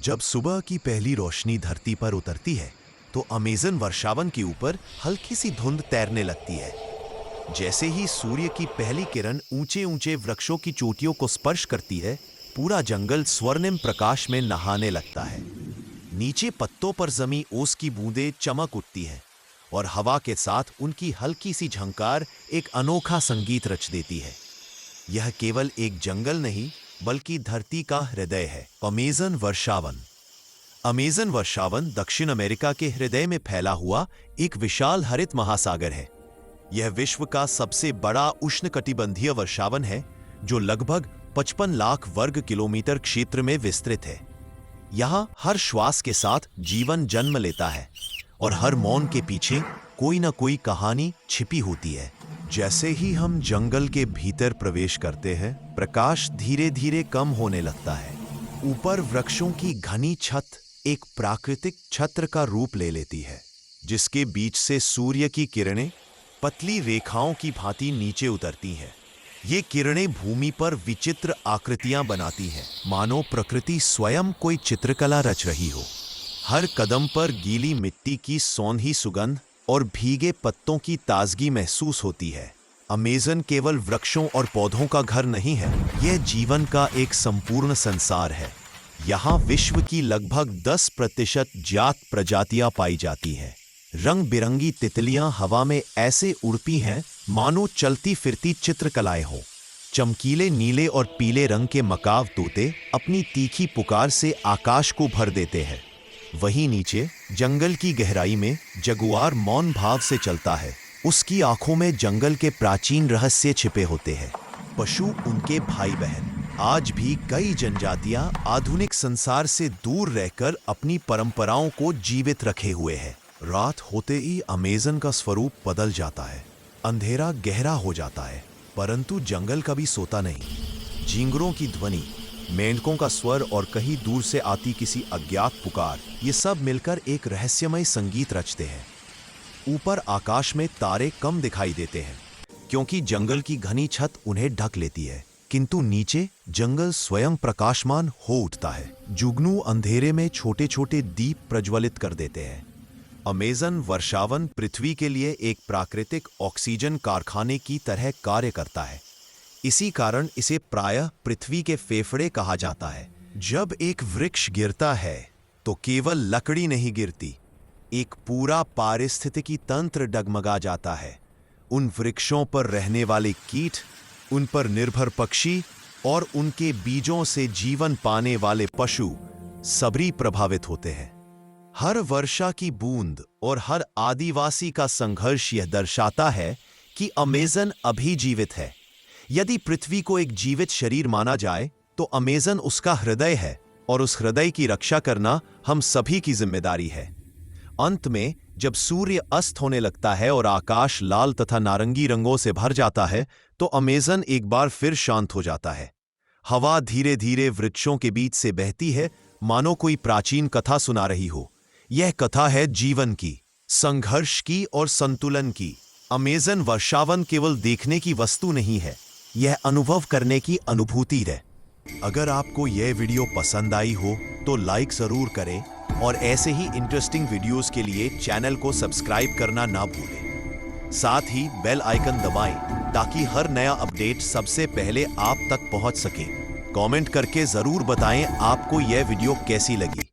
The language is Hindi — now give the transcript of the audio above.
जब सुबह की पहली रोशनी धरती पर उतरती है तो अमेज़न वर्षावन के ऊपर हल्की सी धुंध तैरने लगती है। जैसे ही सूर्य की पहली किरण ऊंचे ऊंचे वृक्षों की चोटियों को स्पर्श करती है, पूरा जंगल स्वर्णिम प्रकाश में नहाने लगता है। नीचे पत्तों पर जमी ओस की बूंदें चमक उठती हैं और हवा के साथ उनकी हल्की सी झंकार एक अनोखा संगीत रच देती है। यह केवल एक जंगल नहीं बल्कि धरती का हृदय है। अमेज़न वर्षावन। अमेज़न वर्षावन दक्षिण अमेरिका के हृदय में फैला हुआ एक विशाल हरित महासागर है। यह विश्व का सबसे बड़ा उष्णकटिबंधीय वर्षावन है जो लगभग 55 लाख वर्ग किलोमीटर क्षेत्र में विस्तृत है। यहाँ हर श्वास के साथ जीवन जन्म लेता है और हर मौन के पीछे कोई ना कोई कहानी छिपी होती है। जैसे ही हम जंगल के भीतर प्रवेश करते हैं, प्रकाश धीरे धीरे कम होने लगता है। ऊपर वृक्षों की घनी छत एक प्राकृतिक छत्र का रूप ले लेती है, जिसके बीच से सूर्य की किरणें पतली रेखाओं की भांति नीचे उतरती हैं। ये किरणें भूमि पर विचित्र आकृतियां बनाती हैं, मानो प्रकृति स्वयं कोई चित्रकला रच रही हो। हर कदम पर गीली मिट्टी की सौंधी सुगंध और भीगे पत्तों की ताजगी महसूस होती है। अमेज़न केवल वृक्षों और पौधों का घर नहीं है, यह जीवन का एक संपूर्ण संसार है। यहाँ विश्व की लगभग 10% ज्ञात प्रजातियां पाई जाती हैं। रंग बिरंगी तितलियां हवा में ऐसे उड़ती हैं मानो चलती फिरती चित्रकलाएं हों। चमकीले नीले और पीले रंग के मकाव तोते अपनी तीखी पुकार से आकाश को भर देते हैं। वहीं नीचे जंगल की गहराई में जगुआर मौन भाव से चलता है। उसकी आंखों में जंगल के प्राचीन रहस्य छिपे होते हैं। पशु उनके भाई बहन। आज भी कई जनजातियां आधुनिक संसार से दूर रहकर अपनी परंपराओं को जीवित रखे हुए हैं। रात होते ही अमेज़न का स्वरूप बदल जाता है। अंधेरा गहरा हो जाता है, परंतु जंगल कभी सोता नहीं। झींगरों की ध्वनि, मेंढकों का स्वर और कहीं दूर से आती किसी अज्ञात पुकार, ये सब मिलकर एक रहस्यमय संगीत रचते हैं। ऊपर आकाश में तारे कम दिखाई देते हैं क्योंकि जंगल की घनी छत उन्हें ढक लेती है, किंतु नीचे जंगल स्वयं प्रकाशमान हो उठता है। जुगनू अंधेरे में छोटे छोटे दीप प्रज्वलित कर देते हैं। अमेज़न वर्षावन पृथ्वी के लिए एक प्राकृतिक ऑक्सीजन कारखाने की तरह कार्य करता है। इसी कारण इसे प्रायः पृथ्वी के फेफड़े कहा जाता है। जब एक वृक्ष गिरता है तो केवल लकड़ी नहीं गिरती, एक पूरा पारिस्थितिकी तंत्र डगमगा जाता है। उन वृक्षों पर रहने वाले कीट, उन पर निर्भर पक्षी और उनके बीजों से जीवन पाने वाले पशु सभी प्रभावित होते हैं। हर वर्षा की बूंद और हर आदिवासी का संघर्ष यह दर्शाता है कि अमेज़न अभी जीवित है। यदि पृथ्वी को एक जीवित शरीर माना जाए तो अमेज़न उसका हृदय है और उस हृदय की रक्षा करना हम सभी की जिम्मेदारी है। अंत में जब सूर्य अस्त होने लगता है और आकाश लाल तथा नारंगी रंगों से भर जाता है तो अमेज़न एक बार फिर शांत हो जाता है। हवा धीरे धीरे वृक्षों के बीच से बहती है, मानो कोई प्राचीन कथा सुना रही हो। यह कथा है जीवन की, संघर्ष की और संतुलन की। अमेज़न वर्षावन केवल देखने की वस्तु नहीं है, यह अनुभव करने की अनुभूति है। अगर आपको यह वीडियो पसंद आई हो तो लाइक जरूर करें और ऐसे ही इंटरेस्टिंग वीडियोस के लिए चैनल को सब्सक्राइब करना ना भूलें। साथ ही बेल आइकन दबाएं ताकि हर नया अपडेट सबसे पहले आप तक पहुंच सके। कमेंट करके जरूर बताएं आपको यह वीडियो कैसी लगी।